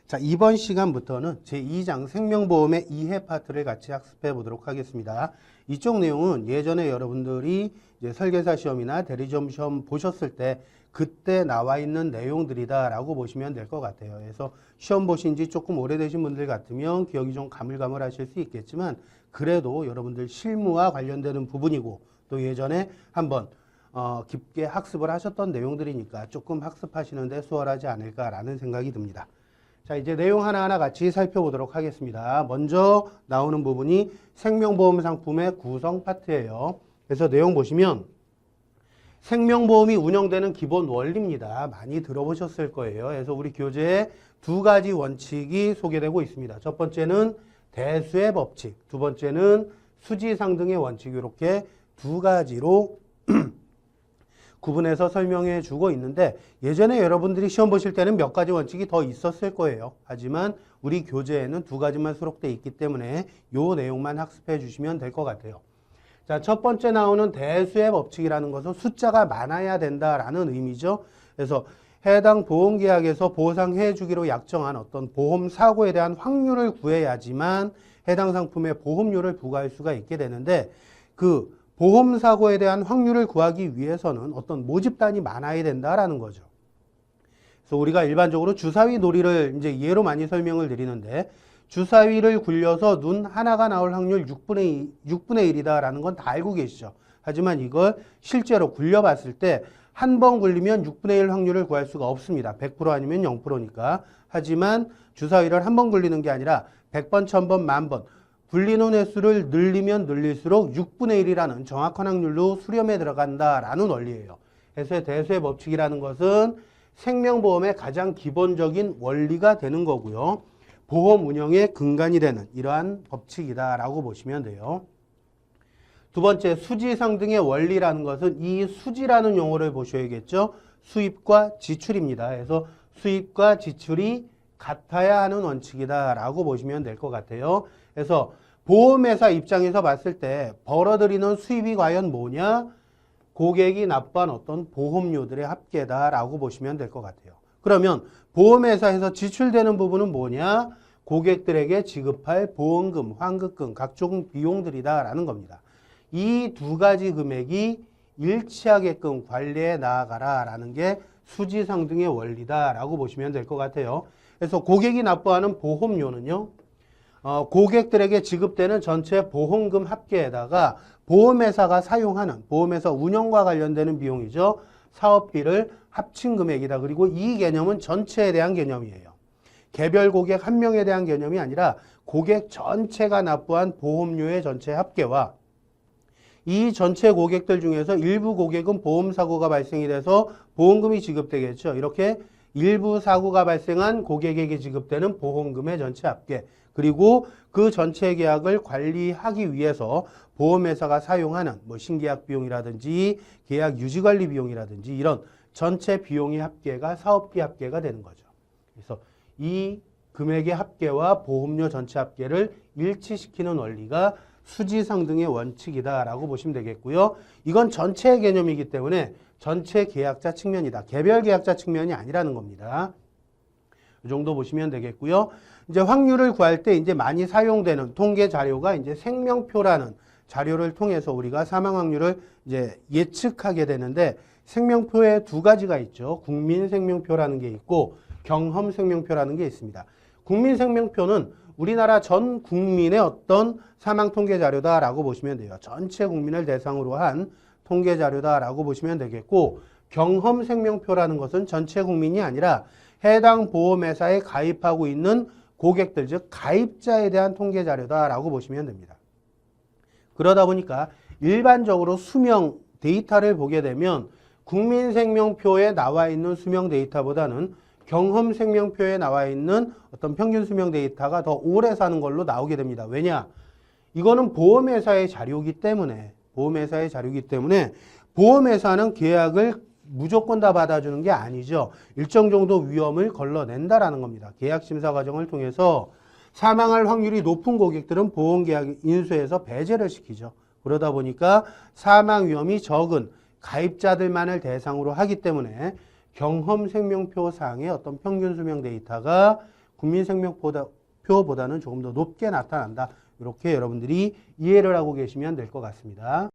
자, 이번 시간부터는 제2장 생명보험의 이해 파트를 같이 학습해 보도록 하겠습니다. 이쪽 내용은 예전에 여러분들이 이제 설계사 시험이나 대리점 시험 보셨을 때 그때 나와 있는 내용들이다라고 보시면 될 것 같아요. 그래서 시험 보신 지 조금 오래되신 분들 같으면 기억이 좀 가물가물하실 수 있겠지만 그래도 여러분들 실무와 관련되는 부분이고 또 예전에 한번 깊게 학습을 하셨던 내용들이니까 조금 학습하시는데 수월하지 않을까라는 생각이 듭니다. 자, 이제 내용 하나하나 같이 살펴보도록 하겠습니다. 먼저 나오는 부분이 생명보험 상품의 구성 파트예요. 그래서 내용 보시면 생명보험이 운영되는 기본 원리입니다. 많이 들어보셨을 거예요. 그래서 우리 교재에 두 가지 원칙이 소개되고 있습니다. 첫 번째는 대수의 법칙, 두 번째는 수지상등의 원칙, 이렇게 두 가지로 구분해서 설명해 주고 있는데 예전에 여러분들이 시험 보실 때는 몇 가지 원칙이 더 있었을 거예요. 하지만 우리 교재에는 두 가지만 수록되어 있기 때문에 이 내용만 학습해 주시면 될 것 같아요. 자, 첫 번째 나오는 대수의 법칙이라는 것은 숫자가 많아야 된다라는 의미죠. 그래서 해당 보험계약에서 보상해 주기로 약정한 어떤 보험 사고에 대한 확률을 구해야지만 해당 상품에 보험료를 부과할 수가 있게 되는데 그 보험사고에 대한 확률을 구하기 위해서는 어떤 모집단이 많아야 된다라는 거죠. 그래서 우리가 일반적으로 주사위 놀이를 이제 예로 많이 설명을 드리는데 주사위를 굴려서 눈 하나가 나올 확률 6분의 1이다라는 건 다 알고 계시죠. 하지만 이걸 실제로 굴려봤을 때 한 번 굴리면 6분의 1 확률을 구할 수가 없습니다. 100% 아니면 0%니까. 하지만 주사위를 한 번 굴리는 게 아니라 100번, 1000번, 10,000번 굴리는 횟수를 늘리면 늘릴수록 6분의 1이라는 정확한 확률로 수렴에 들어간다라는 원리예요. 그래서 대수의 법칙이라는 것은 생명보험의 가장 기본적인 원리가 되는 거고요. 보험 운영의 근간이 되는 이러한 법칙이다라고 보시면 돼요. 두 번째, 수지상등의 원리라는 것은 이 수지라는 용어를 보셔야겠죠. 수입과 지출입니다. 그래서 수입과 지출이 같아야 하는 원칙이다라고 보시면 될 것 같아요. 그래서 보험회사 입장에서 봤을 때 벌어들이는 수입이 과연 뭐냐? 고객이 납부한 어떤 보험료들의 합계다라고 보시면 될 것 같아요. 그러면 보험회사에서 지출되는 부분은 뭐냐? 고객들에게 지급할 보험금, 환급금, 각종 비용들이다라는 겁니다. 이 두 가지 금액이 일치하게끔 관리해 나아가라라는 게 수지상등의 원리다라고 보시면 될 것 같아요. 그래서 고객이 납부하는 보험료는요. 고객들에게 지급되는 전체 보험금 합계에다가 보험회사가 사용하는 보험회사 운영과 관련되는 비용이죠. 사업비를 합친 금액이다. 그리고 이 개념은 전체에 대한 개념이에요. 개별 고객 한 명에 대한 개념이 아니라 고객 전체가 납부한 보험료의 전체 합계와 이 전체 고객들 중에서 일부 고객은 보험사고가 발생이 돼서 보험금이 지급되겠죠. 이렇게 일부 사고가 발생한 고객에게 지급되는 보험금의 전체 합계 그리고 그 전체 계약을 관리하기 위해서 보험회사가 사용하는 뭐 신계약 비용이라든지 계약 유지관리 비용이라든지 이런 전체 비용의 합계가 사업비 합계가 되는 거죠. 그래서 이 금액의 합계와 보험료 전체 합계를 일치시키는 원리가 수지상등의 원칙이다라고 보시면 되겠고요. 이건 전체 개념이기 때문에 전체 계약자 측면이다. 개별 계약자 측면이 아니라는 겁니다. 이 정도 보시면 되겠고요. 이제 확률을 구할 때 이제 많이 사용되는 통계 자료가 이제 생명표라는 자료를 통해서 우리가 사망 확률을 이제 예측하게 되는데 생명표에 두 가지가 있죠. 국민생명표라는 게 있고 경험생명표라는 게 있습니다. 국민생명표는 우리나라 전 국민의 어떤 사망 통계 자료다라고 보시면 돼요. 전체 국민을 대상으로 한 통계 자료다라고 보시면 되겠고 경험생명표라는 것은 전체 국민이 아니라 해당 보험회사에 가입하고 있는 고객들, 즉 가입자에 대한 통계 자료다라고 보시면 됩니다. 그러다 보니까 일반적으로 수명 데이터를 보게 되면 국민생명표에 나와 있는 수명 데이터보다는 경험생명표에 나와 있는 어떤 평균 수명 데이터가 더 오래 사는 걸로 나오게 됩니다. 왜냐? 이거는 보험회사의 자료이기 때문에 보험회사는 계약을 무조건 다 받아주는 게 아니죠. 일정 정도 위험을 걸러낸다라는 겁니다. 계약 심사 과정을 통해서 사망할 확률이 높은 고객들은 보험계약 인수해서 배제를 시키죠. 그러다 보니까 사망 위험이 적은 가입자들만을 대상으로 하기 때문에 경험생명표상의 어떤 평균 수명 데이터가 국민생명표보다는 조금 더 높게 나타난다. 이렇게 여러분들이 이해를 하고 계시면 될 것 같습니다.